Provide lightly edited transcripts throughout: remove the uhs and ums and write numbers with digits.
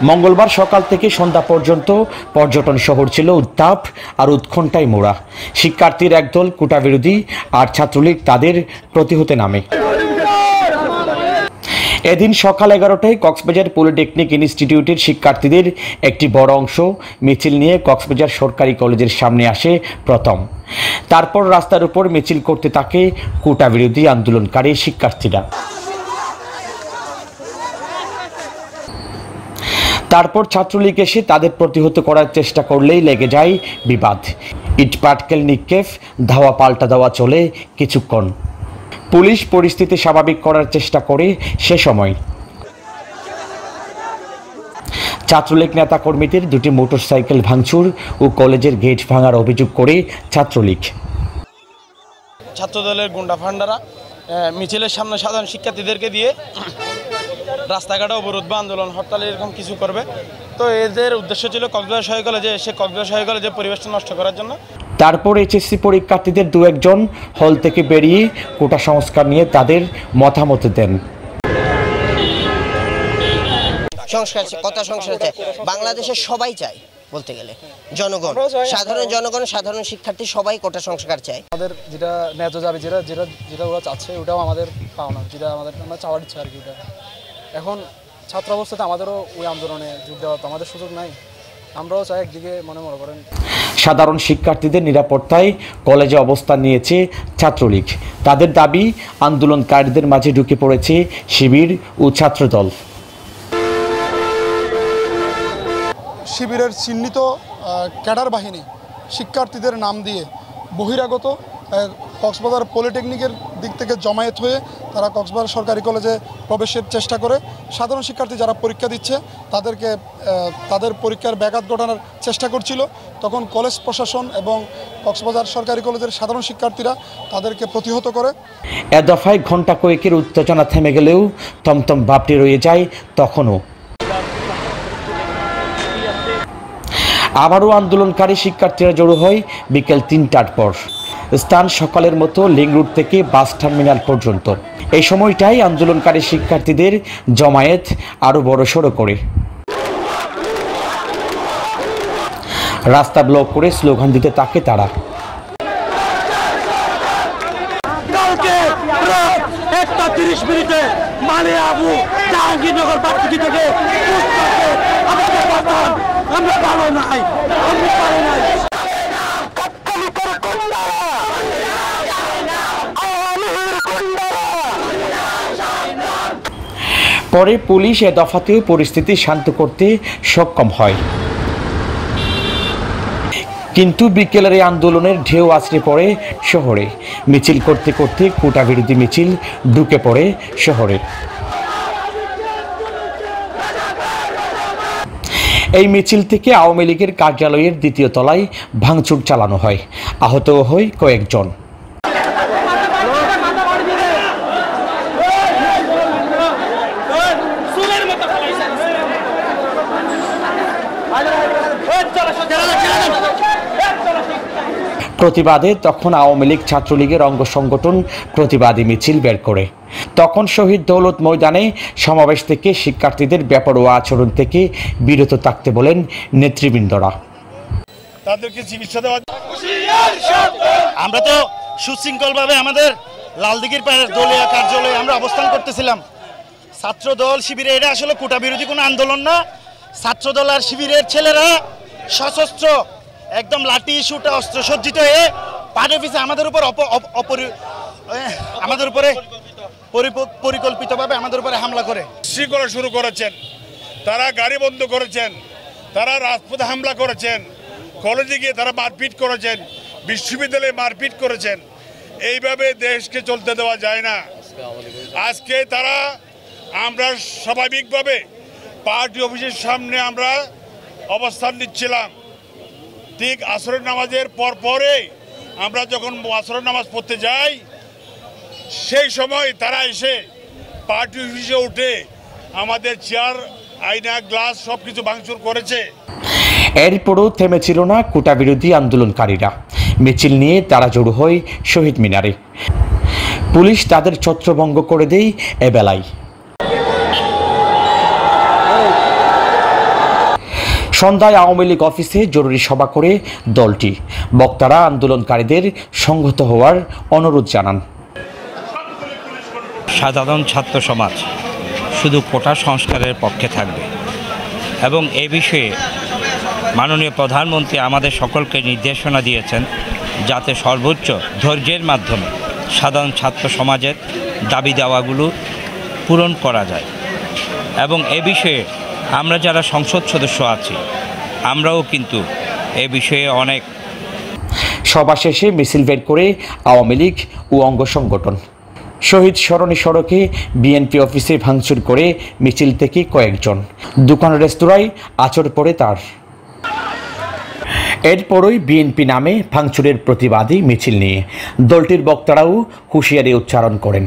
মঙ্গলবার সকাল থেকে সন্ধ্যা পর্যন্ত পর্যটন শহর ছিল উত্তাপ আর উৎকণ্ঠায় মোড়া। শিক্ষার্থীর একদল কোটা বিরোধী আর ছাত্রলীগ তাদের প্রতিহতে নামে। এদিন সকাল 11টায় কক্সবাজার পলিটেকনিক ইনস্টিটিউটের শিক্ষার্থীদের একটি বড় অংশ মিছিল নিয়ে কক্সবাজার সরকারি কলেজের সামনে আসে প্রথম। তারপর রাস্তার উপর মিছিল করতে থাকে কোটা বিরোধী আন্দোলনকারী শিক্ষার্থীরা। তারপর ছাত্রলীগ এসে তাদের প্রতিহত করার চেষ্টা করলেই লেগে যায় বিবাদ। ইট পাটকেল নিক্ষেপ, ধাওয়া পাল্টা দেওয়া চলে কিছুক্ষণ। পুলিশ পরিস্থিতি স্বাভাবিক করার চেষ্টা করে সে সময়। ছাত্রলীগ নেতাকর্মীদের দুটি মোটরসাইকেল ভাঙচুর ও কলেজের গেট ভাঙার অভিযোগ করে ছাত্রলীগ। ছাত্রদলের গুন্ডা ফান্ডারা মিছিলের সামনে সাধারণ শিক্ষার্থীদেরকে দিয়ে রাস্তাঘাটে অবরোধ বা আন্দোলন হরতাল এরকম কিছু করবে। তো এদের উদ্দেশ্য ছিল কক্সবাজার শহীদ কলেজে এসে কক্সবাজার শহীদ কলেজের পরিবেশটা নষ্ট করার জন্য। তারপর এইচএসসি পরীক্ষার্থীদের দু একজন হল থেকে বেরিয়ে কোটা সংস্কার নিয়ে তাদের মতামত দেন। কথা সংস্কার চাই, বাংলাদেশের সবাই চায় বলতে গেলে, জনগণ, সাধারণ জনগণ, সাধারণ শিক্ষার্থী সবাই কোটা সংস্কার চায়। আমাদের যেটা ন্যায্য দাবি, যেটা ওরা চাচ্ছে ওটাও আমাদের পাওনা, যেটা আমরা চাওয়ার ইচ্ছা আর কি। ওটা এখন ছাত্র অবস্থাতে আমাদেরও ওই আন্দোলনে যোগ দেওয়া তো আমাদের সুযোগ নাই। আমরাও চাই একদিকে মনে করেন। সাধারণ শিক্ষার্থীদের নিরাপত্তায় কলেজে অবস্থান নিয়েছে ছাত্রলীগ। তাদের দাবি, আন্দোলনকারীদের মাঝে ঢুকে পড়েছে শিবির ও ছাত্রদল। শিবিরের চিহ্নিত ক্যাডার বাহিনী শিক্ষার্থীদের নাম দিয়ে বহিরাগত কক্সবাজার পলিটেকনিকের দিক থেকে জমায়েত হয়ে তারা কক্সবাজার সরকারি কলেজে প্রবেশের চেষ্টা করে। সাধারণ শিক্ষার্থী যারা পরীক্ষা দিচ্ছে তাদেরকে তাদের পরীক্ষার ব্যাঘাত ঘটানোর চেষ্টা করছিল। তখন কলেজ প্রশাসন এবং কক্সবাজার সরকারি কলেজের সাধারণ শিক্ষার্থীরা তাদেরকে প্রতিহত করে। এ দফায় ঘণ্টা কয়েকের উত্তেজনা থেমে গেলেও থমথম ভাবটি রয়ে যায় তখনও। আবারও আন্দোলনকারী শিক্ষার্থীরা জড়ো হয় বিকেল ৩টার পর। স্থান সকালের মতো লিং রোড থেকে বাস টার্মিনাল পর্যন্ত। এই সময়টাই আন্দোলনকারী শিক্ষার্থীদের জমায়েত আরও বড়সড় করে। রাস্তা ব্লক করে স্লোগান দিতে থাকে তারা। একটা ৩০ মিনিটে মানে আবু জাহাঙ্গীরনগর পার্টি থেকে আমরা ভালো নাই, আমরা পারি নাই। পরে পুলিশ এ দফাতেও পরিস্থিতি শান্ত করতে সক্ষম হয়। কিন্তু বিকেলের এই আন্দোলনের ঢেউ আছড়ে পড়ে শহরে। মিছিল করতে করতে কোটা বিরোধী মিছিল ঢুকে পড়ে শহরে। এই মিছিল থেকে আওয়ামী লীগের কার্যালয়ের দ্বিতীয় তলায় ভাঙচুর চালানো হয়। আহত হয় কয়েকজন। প্রতিবাদে তখন আওয়ামী লীগ ছাত্রলীগের অঙ্গ সংগঠন প্রতিবাদী মিছিল বের করে। তখন শহীদ দৌলত ময়দানে সমাবেশ থেকে শিক্ষার্থীদের বেপরোয়া আচরণ থেকে বিরত থাকতে বলেন নেতৃবৃন্দরা। তাদেরকে চিকিৎসা দেওয়া। আমরা তো সুশৃঙ্খলভাবে আমাদের লালদিঘির পাড়ের দলীয় কার্যালয়ে আমরা অবস্থান করতেছিলাম। ছাত্রদল শিবিরে এটা আসলে কোটা বিরোধী কোনো আন্দোলন না। ছাত্রদল আর শিবিরের ছেলেরা সশস্ত্র একদম লাঠি শুটা অস্ত্র সজ্জিত হয়ে পাড়ে পিছে আমাদের উপরে পরিকল্পিতভাবে আমাদের উপরে হামলা করে শৃঙ্খলা শুরু করেছেন। তারা গাড়ি বন্ধ করেছেন, তারা রাজপথে হামলা করেছেন, কলেজে গিয়ে তারা মারপিট করেছেন, বিশ্ববিদ্যালয়ে মারপিট করেছেন। এইভাবে দেশকে চলতে দেওয়া যায় না। আজকে তারা আমরা স্বাভাবিকভাবে পার্টি অফিসের সামনে আমরা অবস্থান নিচ্ছিলাম। ঠিক আসরের নামাজের পরেই আমরা যখন আসরের নামাজ পড়তে যাই সেই সময় তারা এসে পার্টি অফিসে উঠে আমাদের চেয়ার, আয়না, গ্লাস সব কিছু ভাঙচুর করেছে। এরপরও থেমেছিল না কোটা বিরোধী আন্দোলনকারীরা। মিছিল নিয়ে তারা জড়ো হয় শহীদ মিনারে। পুলিশ তাদের ছত্রভঙ্গ করে দেয় এবেলায়। সন্ধ্যায় আওয়ামী লীগ অফিসে জরুরি সভা করে দলটি বক্তারা আন্দোলনকারীদের সংহত হওয়ার অনুরোধ জানান। সাধারণ ছাত্র সমাজ শুধু কোটা সংস্কারের পক্ষে থাকবে এবং এ বিষয়ে মাননীয় প্রধানমন্ত্রী আমাদের সকলকে নির্দেশনা দিয়েছেন যাতে সর্বোচ্চ ধৈর্যের মাধ্যমে সাধারণ ছাত্র সমাজের দাবি দাওয়াগুলো পূরণ করা যায় এবং এ বিষয়ে আমরা যারা সংসদ সদস্য আছি আমরাও কিন্তু এ বিষয়ে অনেক। সভা শেষে মিছিল বের করে আওয়ামী লীগ ও অঙ্গ সংগঠন শহীদ সরণি সড়কে বিএনপি অফিসে ভাঙচুর করে মিছিল থেকে কয়েকজন দোকান রেস্তোরাঁয় আচর পড়ে তার। এরপরই বিএনপি নামে ভাঙচুরের প্রতিবাদী মিছিল নিয়ে দলটির বক্তারাও হুঁশিয়ারি উচ্চারণ করেন।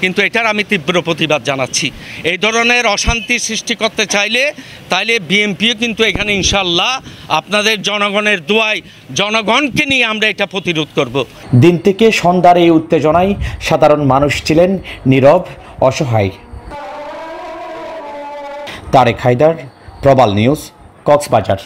কিন্তু এটার আমি তীব্র প্রতিবাদ জানাচ্ছি। এই ধরনের অশান্তি সৃষ্টি করতে তাইলে বিএনপিও কিন্তু এখানে ইনশাল্লাহ আপনাদের জনগণের দোয়ায় জনগণকে নিয়ে আমরা এটা প্রতিরোধ করব। দিন থেকে সন্ধ্যার এই উত্তেজনায় সাধারণ মানুষ ছিলেন নীরব, অসহায়। তারেক হায়দার, প্রবাল নিউজ, কক্সবাজার।